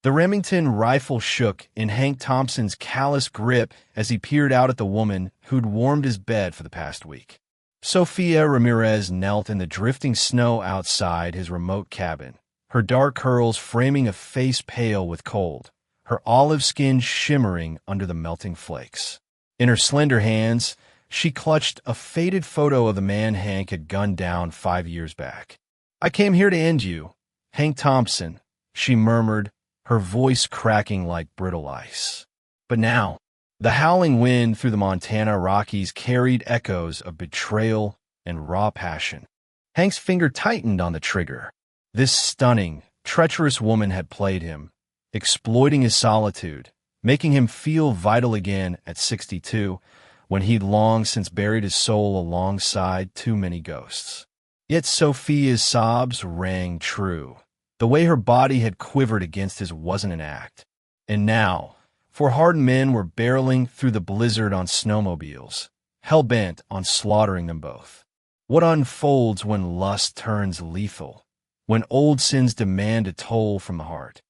The Remington rifle shook in Hank Thompson's callous grip as he peered out at the woman who'd warmed his bed for the past week. Sophia Ramirez knelt in the drifting snow outside his remote cabin, her dark curls framing a face pale with cold, her olive skin shimmering under the melting flakes. In her slender hands, she clutched a faded photo of the man Hank had gunned down 5 years back. "I came here to end you, Hank Thompson," she murmured, her voice cracking like brittle ice. But now, the howling wind through the Montana Rockies carried echoes of betrayal and raw passion. Hank's finger tightened on the trigger. This stunning, treacherous woman had played him, exploiting his solitude, making him feel vital again at 62, when he'd long since buried his soul alongside too many ghosts. Yet Sophia's sobs rang true. The way her body had quivered against his wasn't an act. And now, four hardened men were barreling through the blizzard on snowmobiles, hell-bent on slaughtering them both. What unfolds when lust turns lethal, when old sins demand a toll from the heart?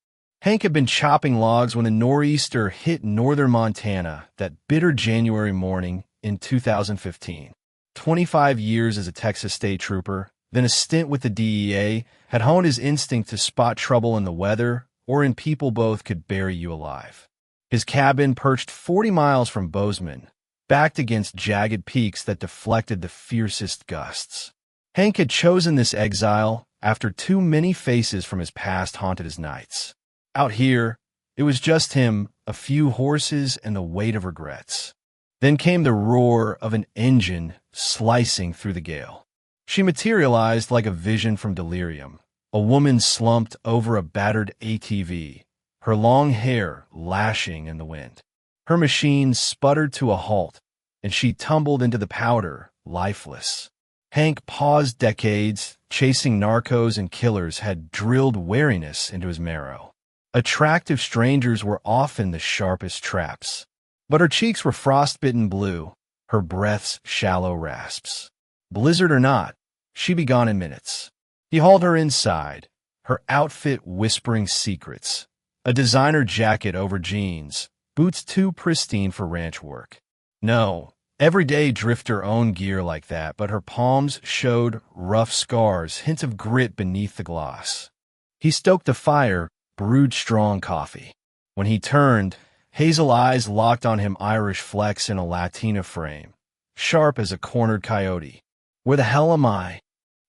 Hank had been chopping logs when a nor'easter hit northern Montana that bitter January morning in 2015. 25 years as a Texas state trooper, then a stint with the DEA, had honed his instinct to spot trouble in the weather or in people both could bury you alive. His cabin perched 40 miles from Bozeman, backed against jagged peaks that deflected the fiercest gusts. Hank had chosen this exile after too many faces from his past haunted his nights. Out here, it was just him, a few horses, and the weight of regrets. Then came the roar of an engine slicing through the gale. She materialized like a vision from delirium, a woman slumped over a battered ATV, her long hair lashing in the wind. Her machine sputtered to a halt, and she tumbled into the powder, lifeless. Hank paused. Decades chasing narcos and killers had drilled wariness into his marrow. Attractive strangers were often the sharpest traps. But her cheeks were frostbitten blue, her breath's shallow rasps. Blizzard or not, she'd be gone in minutes. He hauled her inside, her outfit whispering secrets. A designer jacket over jeans, boots too pristine for ranch work. No, everyday drifter owned gear like that, but her palms showed rough scars, hints of grit beneath the gloss. He stoked the fire, brewed strong coffee. When he turned, hazel eyes locked on him, Irish flecks in a Latina frame, sharp as a cornered coyote. "Where the hell am I?"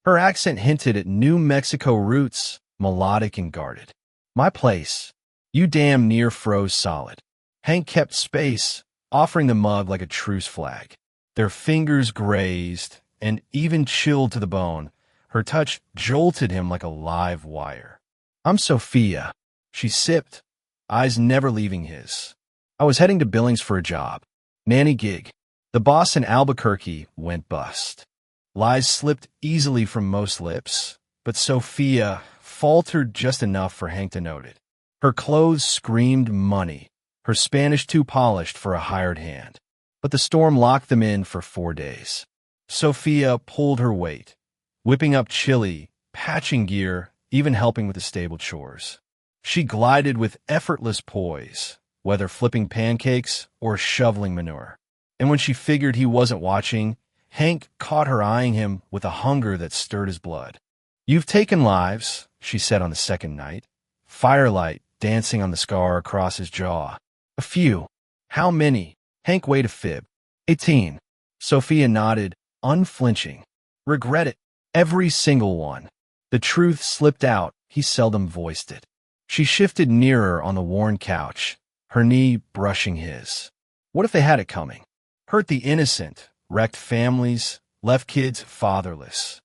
Her accent hinted at New Mexico roots, melodic and guarded. "My place." You damn near froze solid. Hank kept space, offering the mug like a truce flag. Their fingers grazed, and even chilled to the bone, her touch jolted him like a live wire. "I'm Sophia." She sipped, eyes never leaving his. "I was heading to Billings for a job. Nanny gig. The boss in Albuquerque went bust." Lies slipped easily from most lips, but Sophia faltered just enough for Hank to note it. Her clothes screamed money, her Spanish too polished for a hired hand. But the storm locked them in for 4 days. Sophia pulled her weight, whipping up chili, patching gear, even helping with the stable chores. She glided with effortless poise, whether flipping pancakes or shoveling manure. And when she figured he wasn't watching, Hank caught her eyeing him with a hunger that stirred his blood. "You've taken lives," she said on the second night, firelight dancing on the scar across his jaw. "A few." "How many?" Hank weighed a fib. 18. Sophia nodded, unflinching. "Regret it. Every single one." The truth slipped out, he seldom voiced it. She shifted nearer on the worn couch, her knee brushing his. What if they had it coming? Hurt the innocent, wrecked families, left kids fatherless.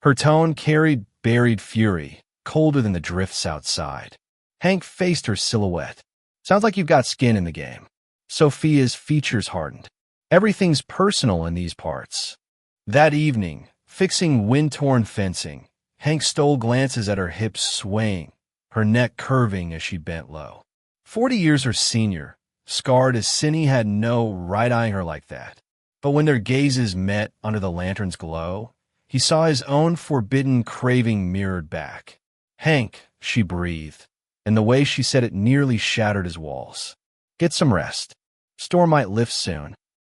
Her tone carried buried fury, colder than the drifts outside. Hank faced her silhouette. "Sounds like you've got skin in the game." Sophia's features hardened. "Everything's personal in these parts." That evening, fixing wind-torn fencing, Hank stole glances at her hips swaying, her neck curving as she bent low. 40 years her senior, scarred as Cindy had no right eyeing her like that. But when their gazes met under the lantern's glow, he saw his own forbidden craving mirrored back. "Hank," she breathed, and the way she said it nearly shattered his walls. Get some rest. Storm might lift soon.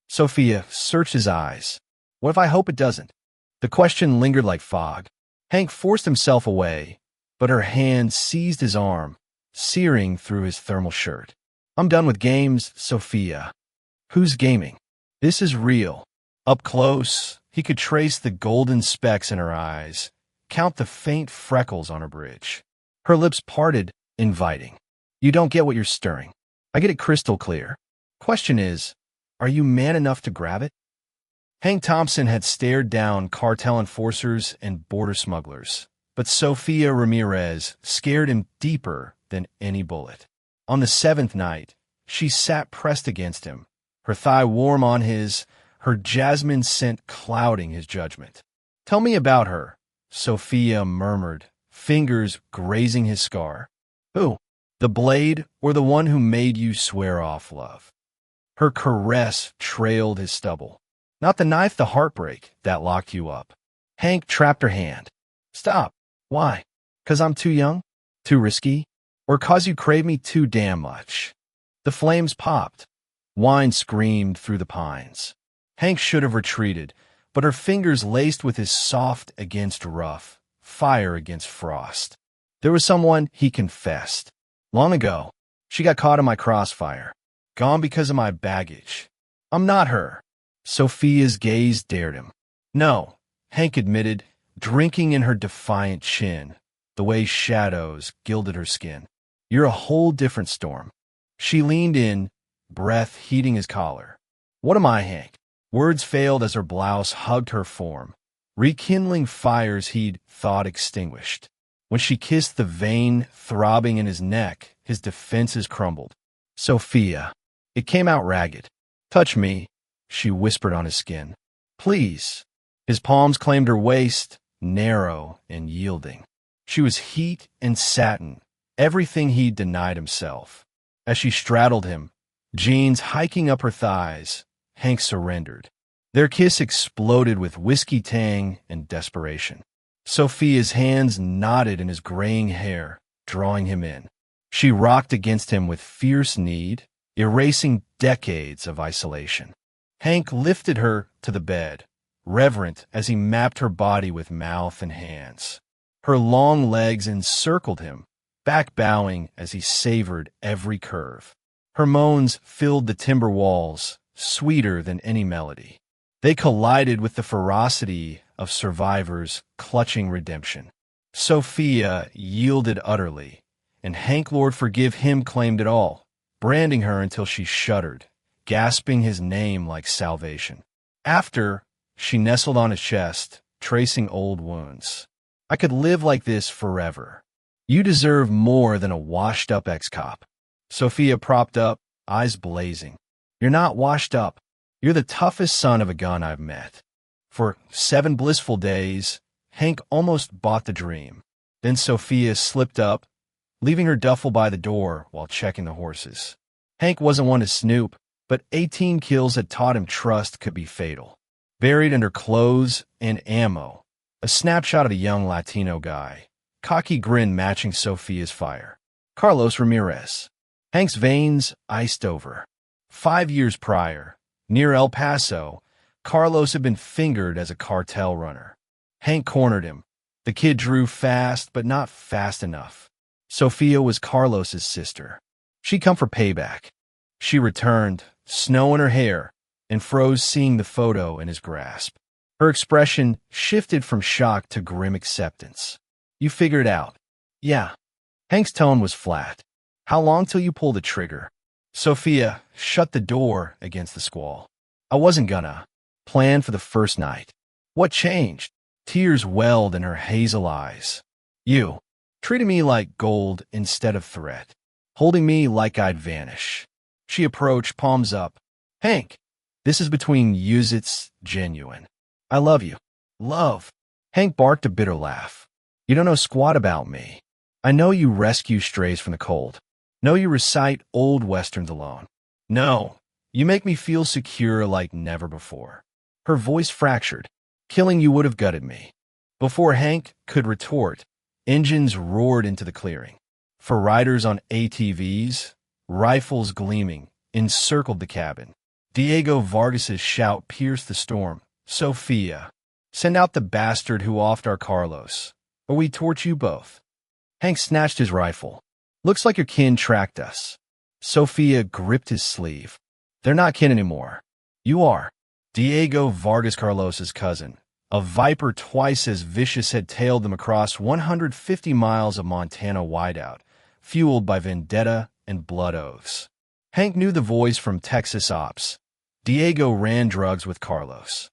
Sophia searched his eyes. What if I hope it doesn't? The question lingered like fog. Hank forced himself away, but her hand seized his arm, searing through his thermal shirt. I'm done with games, Sophia. Who's gaming? This is real. Up close, he could trace the golden specks in her eyes, count the faint freckles on her bridge. Her lips parted, inviting. You don't get what you're stirring. I get it crystal clear. Question is, are you man enough to grab it? Hank Thompson had stared down cartel enforcers and border smugglers, but Sophia Ramirez scared him deeper than any bullet. On the 7th night, she sat pressed against him, her thigh warm on his, her jasmine scent clouding his judgment. Tell me about her, Sophia murmured, fingers grazing his scar. Who? The blade or the one who made you swear off love? Her caress trailed his stubble. Not the knife, the heartbreak that locked you up. Hank trapped her hand. Stop. Why? 'Cause I'm too young? Too risky? Or 'cause you crave me too damn much? The flames popped. Wine screamed through the pines. Hank should have retreated, but her fingers laced with his soft against rough, fire against frost. There was someone, he confessed. Long ago, she got caught in my crossfire. Gone because of my baggage. I'm not her. Sophia's gaze dared him. No, Hank admitted, drinking in her defiant chin, the way shadows gilded her skin. You're a whole different Storm. She leaned in, breath heating his collar. What am I, Hank? Words failed as her blouse hugged her form, rekindling fires he'd thought extinguished. When she kissed the vein throbbing in his neck, his defenses crumbled. Sophia. It came out ragged. Touch me, she whispered on his skin. Please. His palms claimed her waist, narrow and yielding. She was heat and satin, everything he'd denied himself. As she straddled him, jeans hiking up her thighs, Hank surrendered. Their kiss exploded with whiskey tang and desperation. Sophia's hands knotted in his graying hair, drawing him in. She rocked against him with fierce need, erasing decades of isolation. Hank lifted her to the bed, reverent as he mapped her body with mouth and hands. Her long legs encircled him, back bowing as he savored every curve. Her moans filled the timber walls, sweeter than any melody. They collided with the ferocity of survivors clutching redemption. Sophia yielded utterly, and Hank Lord Forgive Him claimed it all, branding her until she shuddered, gasping his name like salvation. After, she nestled on his chest, tracing old wounds. I could live like this forever. You deserve more than a washed-up ex-cop. Sophia propped up, eyes blazing. You're not washed up. You're the toughest son of a gun I've met. For 7 blissful days, Hank almost bought the dream. Then Sophia slipped up, leaving her duffel by the door while checking the horses. Hank wasn't one to snoop, but 18 kills had taught him trust could be fatal. Buried under clothes and ammo, a snapshot of a young Latino guy, cocky grin matching Sophia's fire. Carlos Ramirez. Hank's veins iced over. 5 years prior, near El Paso, Carlos had been fingered as a cartel runner. Hank cornered him. The kid drew fast, but not fast enough. Sophia was Carlos's sister. She'd come for payback. She returned, snow in her hair, and froze seeing the photo in his grasp. Her expression shifted from shock to grim acceptance. You figured it out. Yeah. Hank's tone was flat. How long till you pull the trigger? Sophia shut the door against the squall. I wasn't gonna. Plan for the first night. What changed? Tears welled in her hazel eyes. You treated me like gold instead of threat, holding me like I'd vanish. She approached, palms up. Hank, this is between yous, it's genuine. I love you. Love. Hank barked a bitter laugh. You don't know squat about me. I know you rescue strays from the cold. Know you recite old westerns alone. No, you make me feel secure like never before. Her voice fractured. Killing you would have gutted me. Before Hank could retort, engines roared into the clearing. For riders on ATVs, rifles gleaming, encircled the cabin. Diego Vargas's shout pierced the storm. "Sophia, send out the bastard who offed our Carlos, or we torch you both." Hank snatched his rifle. "Looks like your kin tracked us." Sophia gripped his sleeve. "They're not kin anymore. You are." Diego Vargas, Carlos's cousin, a viper twice as vicious, had tailed them across 150 miles of Montana wideout, fueled by vendetta and blood oaths. Hank knew the voice from Texas Ops. Diego ran drugs with Carlos.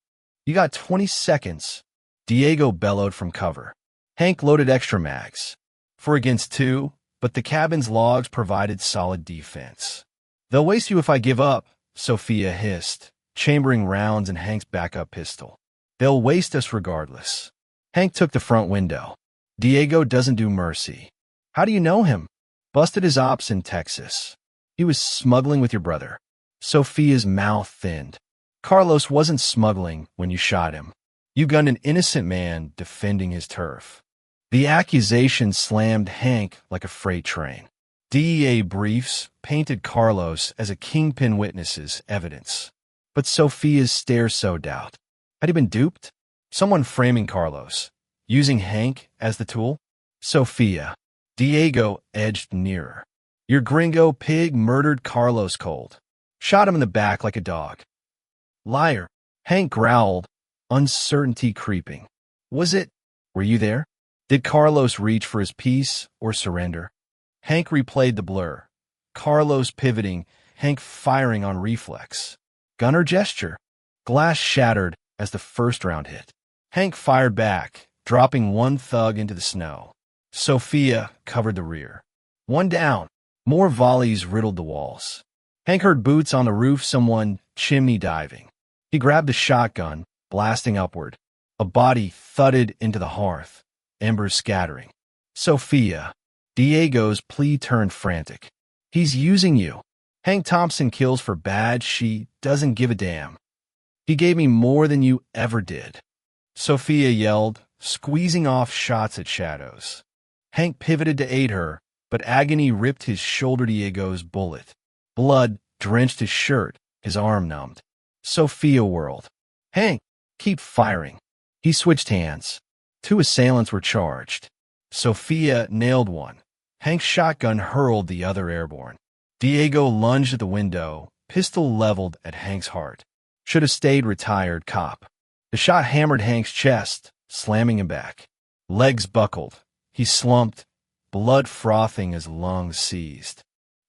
"You got 20 seconds," Diego bellowed from cover. Hank loaded extra mags. 4 against 2, but the cabin's logs provided solid defense. "They'll waste you if I give up," Sophia hissed, chambering rounds in Hank's backup pistol. "They'll waste us regardless." Hank took the front window. "Diego doesn't do mercy." "How do you know him?" "Busted his ops in Texas. He was smuggling with your brother." Sophia's mouth thinned. "Carlos wasn't smuggling when you shot him. You gunned an innocent man defending his turf." The accusation slammed Hank like a freight train. DEA briefs painted Carlos as a kingpin witness's evidence. But Sophia's stare sowed doubt. Had he been duped? Someone framing Carlos, using Hank as the tool? "Sophia." Diego edged nearer. "Your gringo pig murdered Carlos cold. Shot him in the back like a dog." "Liar." Hank growled, uncertainty creeping. "Was it? Were you there? Did Carlos reach for his piece or surrender?" Hank replayed the blur. Carlos pivoting, Hank firing on reflex. Gunner gesture. Glass shattered as the first round hit. Hank fired back, dropping one thug into the snow. Sophia covered the rear. One down. More volleys riddled the walls. Hank heard boots on the roof, someone chimney diving. He grabbed the shotgun, blasting upward. A body thudded into the hearth, embers scattering. "Sophia." Diego's plea turned frantic. "He's using you. Hank Thompson kills for bad. She doesn't give a damn. He gave me more than you ever did." Sophia yelled, squeezing off shots at shadows. Hank pivoted to aid her, but agony ripped his shoulder. Diego's bullet. Blood drenched his shirt, his arm numbed. Sophia whirled. "Hank, keep firing." He switched hands. 2 assailants were charged. Sophia nailed one. Hank's shotgun hurled the other airborne. Diego lunged at the window, pistol leveled at Hank's heart. "Should have stayed retired, cop." The shot hammered Hank's chest, slamming him back. Legs buckled. He slumped, blood frothing as lungs seized.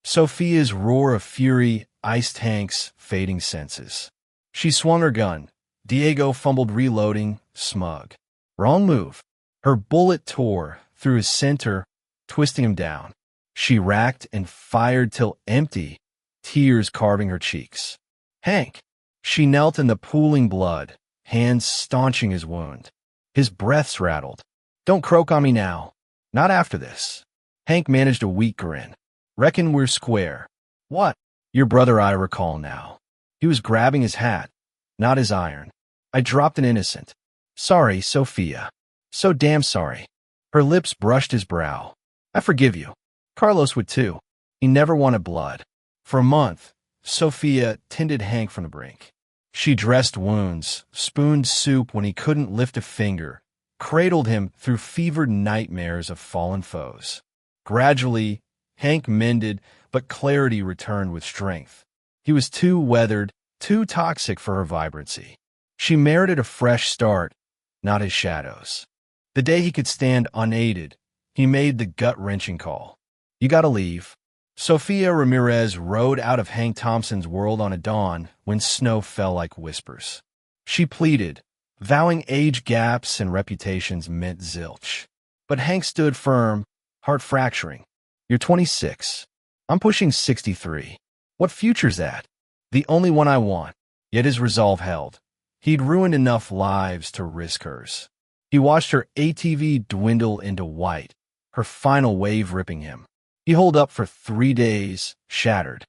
Sophia's roar of fury iced Hank's fading senses. She swung her gun. Diego fumbled reloading, smug. Wrong move. Her bullet tore through his center, twisting him down. She racked and fired till empty, tears carving her cheeks. "Hank!" She knelt in the pooling blood, hands staunching his wound. His breaths rattled. "Don't croak on me now. Not after this." Hank managed a weak grin. "Reckon we're square." "What?" "Your brother, I recall now. He was grabbing his hat, not his iron. I dropped an innocent." "Sorry, Sophia." "So damn sorry." Her lips brushed his brow. "I forgive you. Carlos would too. He never wanted blood." For a month, Sophia tended Hank from the brink. She dressed wounds, spooned soup when he couldn't lift a finger, cradled him through fevered nightmares of fallen foes. Gradually, Hank mended, but clarity returned with strength. He was too weathered, too toxic for her vibrancy. She merited a fresh start, not his shadows. The day he could stand unaided, he made the gut-wrenching call. "You gotta leave." Sofia Ramirez rode out of Hank Thompson's world on a dawn when snow fell like whispers. She pleaded, vowing age gaps and reputations meant zilch. But Hank stood firm, heart fracturing. "You're 26. I'm pushing 63. What future's that? The only one I want." Yet his resolve held. He'd ruined enough lives to risk hers. He watched her ATV dwindle into white, her final wave ripping him. He holed up for 3 days, shattered.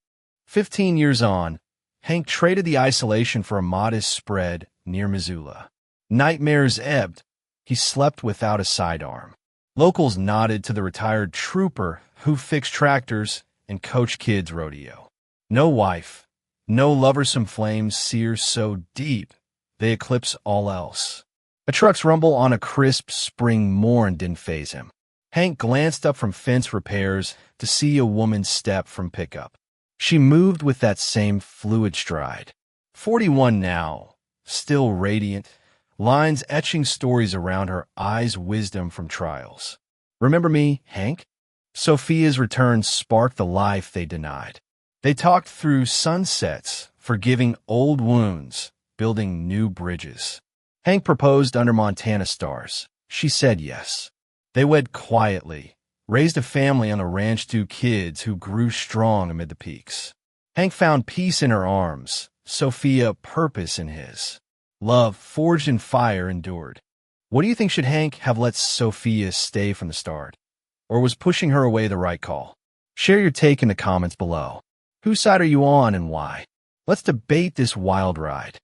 15 years on, Hank traded the isolation for a modest spread near Missoula. Nightmares ebbed. He slept without a sidearm. Locals nodded to the retired trooper who fixed tractors and coached kids rodeo. No wife, no loversome flames sear so deep they eclipse all else. A truck's rumble on a crisp spring morn didn't faze him. Hank glanced up from fence repairs to see a woman step from pickup. She moved with that same fluid stride. 41 now, still radiant, lines etching stories around her eyes, wisdom from trials. Remember me, Hank? Sophia's return sparked the life they denied. They talked through sunsets, forgiving old wounds, building new bridges. Hank proposed under Montana stars. She said yes. They wed quietly, raised a family on a ranch, 2 kids who grew strong amid the peaks. Hank found peace in her arms, Sophia purpose in his. Love, forged in fire, endured. What do you think? Should Hank have let Sophia stay from the start? Or was pushing her away the right call? Share your take in the comments below. Whose side are you on and why? Let's debate this wild ride.